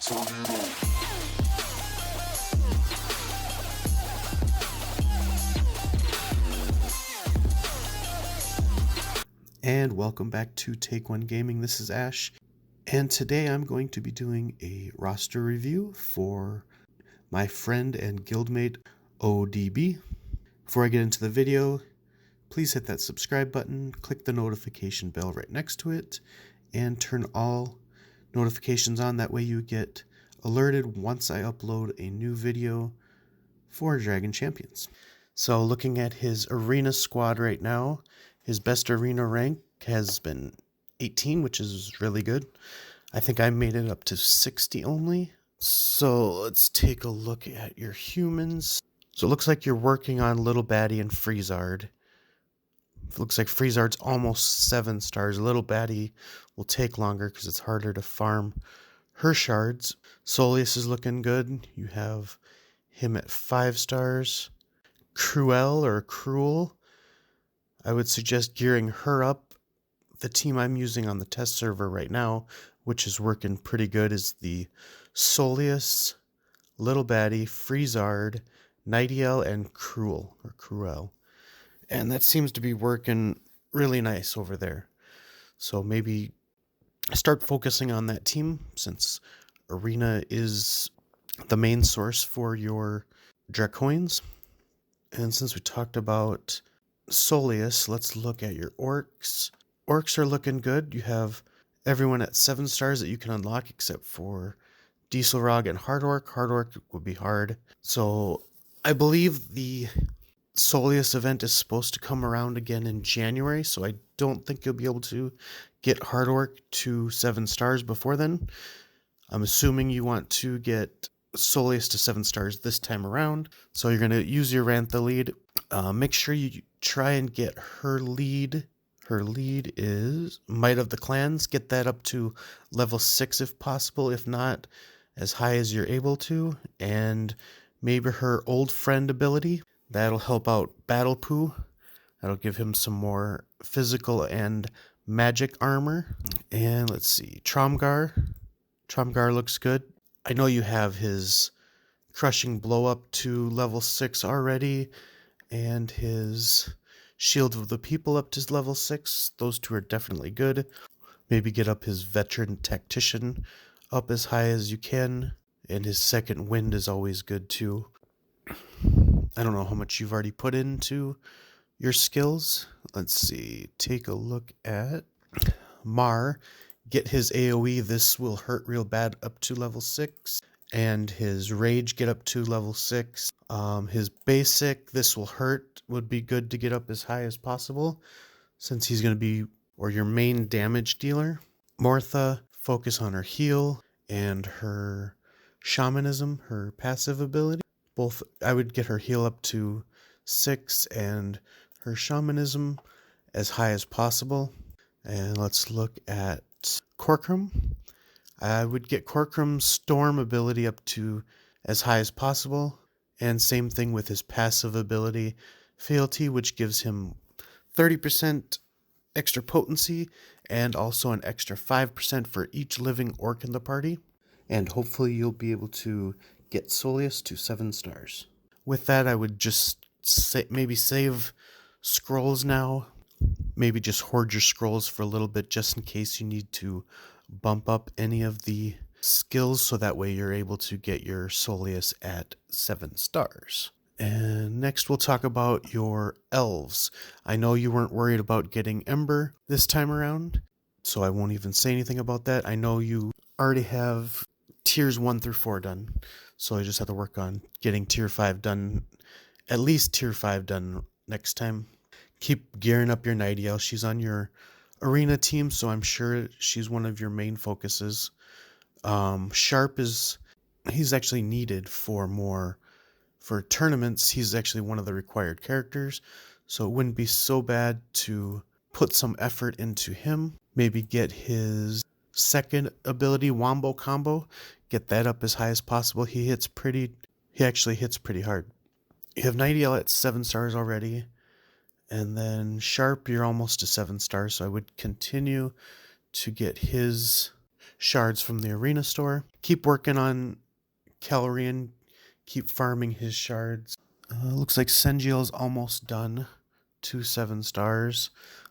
And welcome back to Take One Gaming. This is Ash, and today I'm going to be doing a roster review for my friend and guildmate Odebee. Before I get into the video, please hit that subscribe button, click the notification bell right next to it, and turn all notifications on. That way you get alerted once I upload a new video for Dragon Champions. So looking at his arena squad right now, his best arena rank has been 18, which is really good. I think I made it up to 60 only. So let's take a look at your humans. So it looks like you're working on Little Baddie and Freezard. It looks like Freezard's almost 7 stars. Little Baddie will take longer because it's harder to farm her shards. Soleus is looking good. You have him at 5 stars. Cruel, I would suggest gearing her up. The team I'm using on the test server right now, which is working pretty good, is the Soleus, Little Baddie, Freezard, Nightiel, and Cruel. And that seems to be working really nice over there. So maybe start focusing on that team, since Arena is the main source for your Dracoins. And since we talked about Soleus, let's look at your Orcs. Orcs are looking good. You have everyone at 7 stars that you can unlock except for Dieselrog and Hard Orc. Hard Orc would be hard. So I believe the Soleus event is supposed to come around again in January, so I don't think you'll be able to get Hard Orc to 7 stars before then. I'm assuming you want to get Soleus to 7 stars this time around, so you're going to use your Rantha lead. Make sure you try and get her lead. Her lead is Might of the Clans. Get that up to level 6 if possible, if not as high as you're able to. And maybe her Old Friend ability. That'll help out Battle Poo. That'll give him some more physical and magic armor. And let's see, Tromgar. Tromgar looks good. I know you have his Crushing Blow up to level 6 already, and his Shield of the People up to level 6. Those two are definitely good. Maybe get up his Veteran Tactician up as high as you can, and his Second Wind is always good too. I don't know how much you've already put into your skills. Let's see, take a look at Mar. Get his AoE, this will hurt real bad, up to level 6. And his Rage, get up to level 6. His Basic, this will hurt, would be good to get up as high as possible, since he's going to be, or your main damage dealer. Mortha, focus on her heal and her Shamanism, her passive ability. Both, I would get her heal up to 6 and her Shamanism as high as possible. And let's look at Corcoran. I would get Corcoran's Storm ability up to as high as possible, and same thing with his passive ability, Fealty, which gives him 30% extra potency and also an extra 5% for each living orc in the party. And hopefully you'll be able to get Soleus to 7 stars. With that, I would just maybe save scrolls now. Maybe just hoard your scrolls for a little bit, just in case you need to bump up any of the skills, so that way you're able to get your Soleus at 7 stars. And next we'll talk about your elves. I know you weren't worried about getting Ember this time around, so I won't even say anything about that. I know you already have tiers 1 through 4 done, so I just have to work on getting tier 5 done, at least tier 5 done next time. Keep gearing up your Nightiel. She's on your arena team, so I'm sure she's one of your main focuses. Sharp he's actually needed for tournaments. He's actually one of the required characters, so it wouldn't be so bad to put some effort into him. Maybe get his second ability, Wombo Combo, get that up as high as possible. He actually hits pretty hard. You have Nightiel at 7 stars already. And then Sharp, you're almost to 7 stars, so I would continue to get his shards from the arena store. Keep working on Calorian, keep farming his shards. Looks like Sengiel's almost done. 2 7 stars.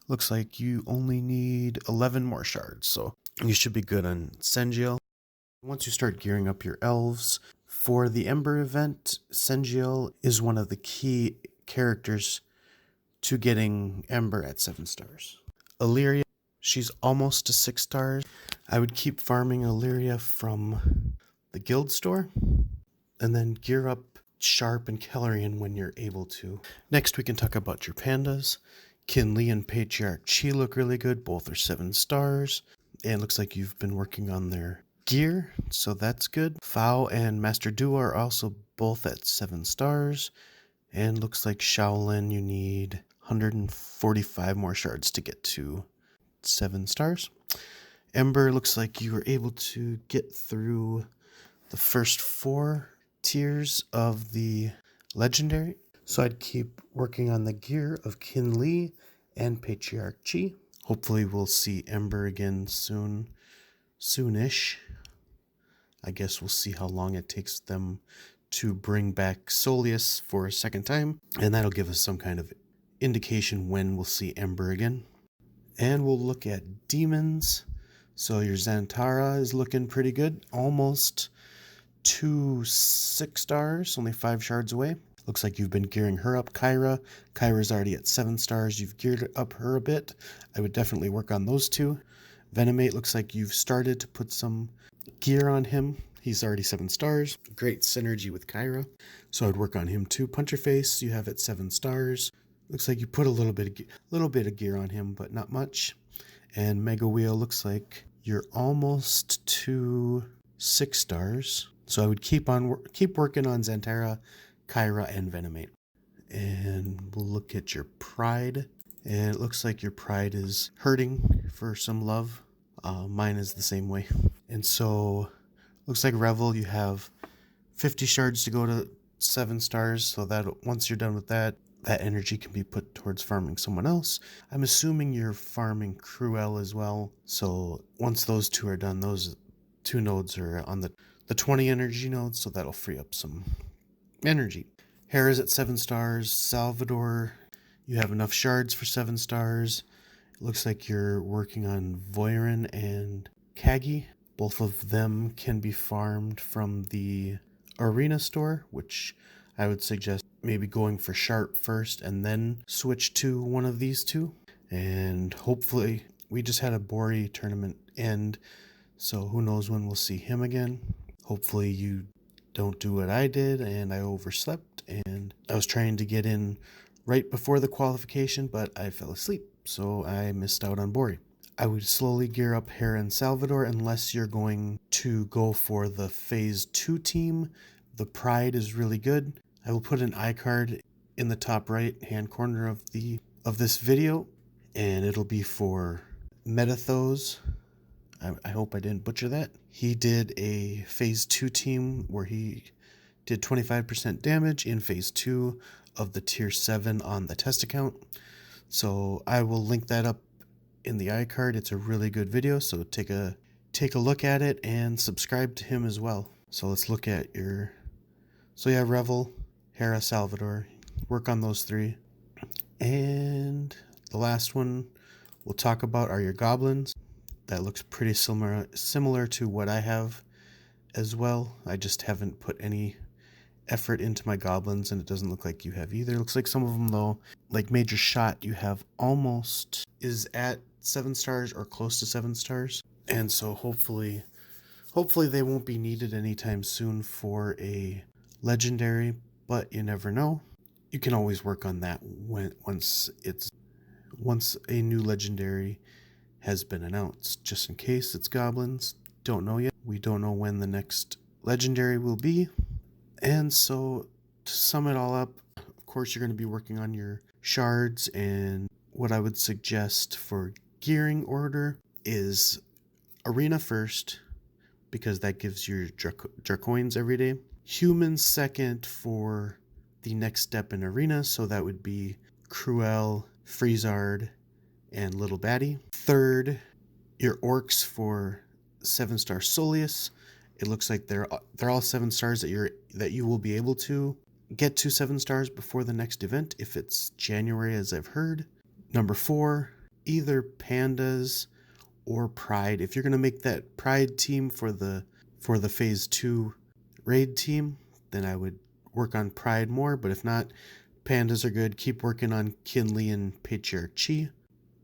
Looks like you only need 11 more shards, so you should be good on Sengiel. Once you start gearing up your elves, for the Ember event, Sengiel is one of the key characters to getting Ember at 7 stars. Illyria, she's almost to 6 stars. I would keep farming Illyria from the guild store, and then gear up Sharp and Kellerian when you're able to. Next, we can talk about your pandas. Kinley and Patriarch Chi look really good. Both are 7 stars. And it looks like you've been working on their gear, so that's good. Fao and Master Duo are also both at 7 stars. And looks like Shaolin, you need 145 more shards to get to 7 stars. Ember looks like you were able to get through the first 4 tiers of the legendary. So I'd keep working on the gear of Kinley and Patriarch Chi. Hopefully we'll see Ember again soonish. I guess we'll see how long it takes them to bring back Soleus for a second time, and that'll give us some kind of indication when we'll see Ember again. And we'll look at demons. So your Xantara is looking pretty good, almost to 6 stars, only 5 shards away. Looks like you've been gearing her up. Kyra's already at 7 stars. You've geared up her a bit. I would definitely work on those 2. Venomate looks like you've started to put some gear on him. He's already 7 stars. Great synergy with Kyra, so I'd work on him too. Puncherface, you have at 7 stars. Looks like you put a little bit of gear on him, but not much. And Mega Wheel looks like you're almost to 6 stars. So I would keep working on Xantara, Kyra, and Venomate. And we'll look at your Pride. And it looks like your Pride is hurting for some love. Mine is the same way. And so, looks like Revel, you have 50 shards to go to 7 stars. So that once you're done with that, that energy can be put towards farming someone else. I'm assuming you're farming Cruel as well. So once those 2 are done, those 2 nodes are on the 20 energy nodes, so that'll free up some energy. Hera's at 7 stars. Salvador, you have enough shards for 7 stars. It looks like you're working on Voirin and Kagi. Both of them can be farmed from the arena store, which I would suggest maybe going for Sharp first and then switch to one of these 2. And hopefully, we just had a Bori tournament end, so who knows when we'll see him again. Hopefully you don't do what I did and I overslept, and I was trying to get in right before the qualification, but I fell asleep, so I missed out on Bori. I would slowly gear up Hera and Salvador unless you're going to go for the Phase 2 team. The Pride is really good. I will put an iCard in the top right hand corner of this video, and it'll be for Metathos. I hope I didn't butcher that. He did a Phase 2 team where he did 25% damage in Phase 2 of the Tier 7 on the test account. So I will link that up in the iCard. It's a really good video, so take a look at it and subscribe to him as well. So let's look at Revel, Hera, Salvador. Work on those 3. And the last one we'll talk about are your goblins. That looks pretty similar to what I have as well. I just haven't put any effort into my goblins, and it doesn't look like you have either. It looks like some of them, though, like Major Shot, you have almost is at 7 stars or close to 7 stars. And so hopefully they won't be needed anytime soon for a legendary, but you never know. You can always work on that once a new legendary has been announced, just in case it's goblins. Don't know yet. We don't know when the next legendary will be. And so to sum it all up, of course you're going to be working on your shards, and what I would suggest for gearing order is arena first, because that gives you Dracoins every day. Humans second for the next step in arena, so that would be Cruel, Freezard, and Little Baddie. Third, your orcs for 7-star Soleus. It looks like they're all 7 stars that you will be able to get to 7 stars before the next event if it's January, as I've heard. Number 4, either Pandas or Pride. If you're gonna make that Pride team for the Phase 2 raid team, then I would work on Pride more. But if not, Pandas are good. Keep working on Kinley and Patriarch Chi.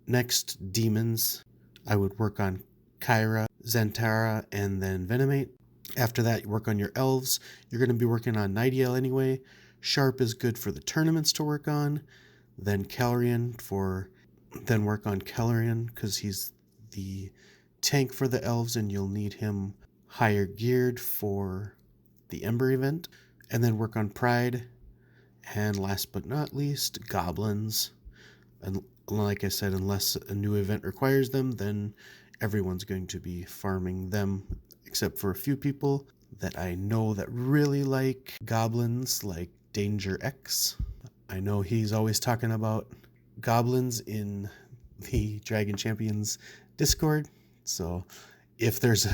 Next, Demons. I would work on Kyra, Zentara, and then Venomate. After that, you work on your Elves. You're going to be working on Nightingale anyway. Sharp is good for the tournaments to work on. Then then work on Kellerian because he's the tank for the Elves and you'll need him higher geared for the Ember event. And then work on Pride. And last but not least, Goblins. And like I said, unless a new event requires them, then everyone's going to be farming them, except for a few people that I know that really like goblins, like Danger X. I know he's always talking about goblins in the Dragon Champions Discord. So if there's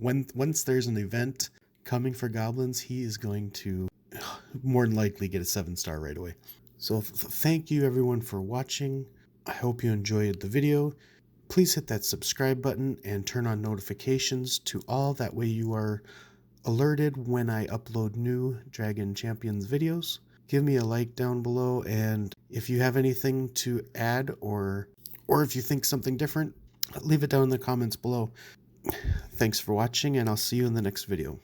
once there's an event coming for goblins, he is going to more than likely get a 7-star right away. So thank you everyone for watching. I hope you enjoyed the video. Please hit that subscribe button and turn on notifications to all. That way you are alerted when I upload new Dragon Champions videos. Give me a like down below, and if you have anything to add or if you think something different, leave it down in the comments below. Thanks for watching, and I'll see you in the next video.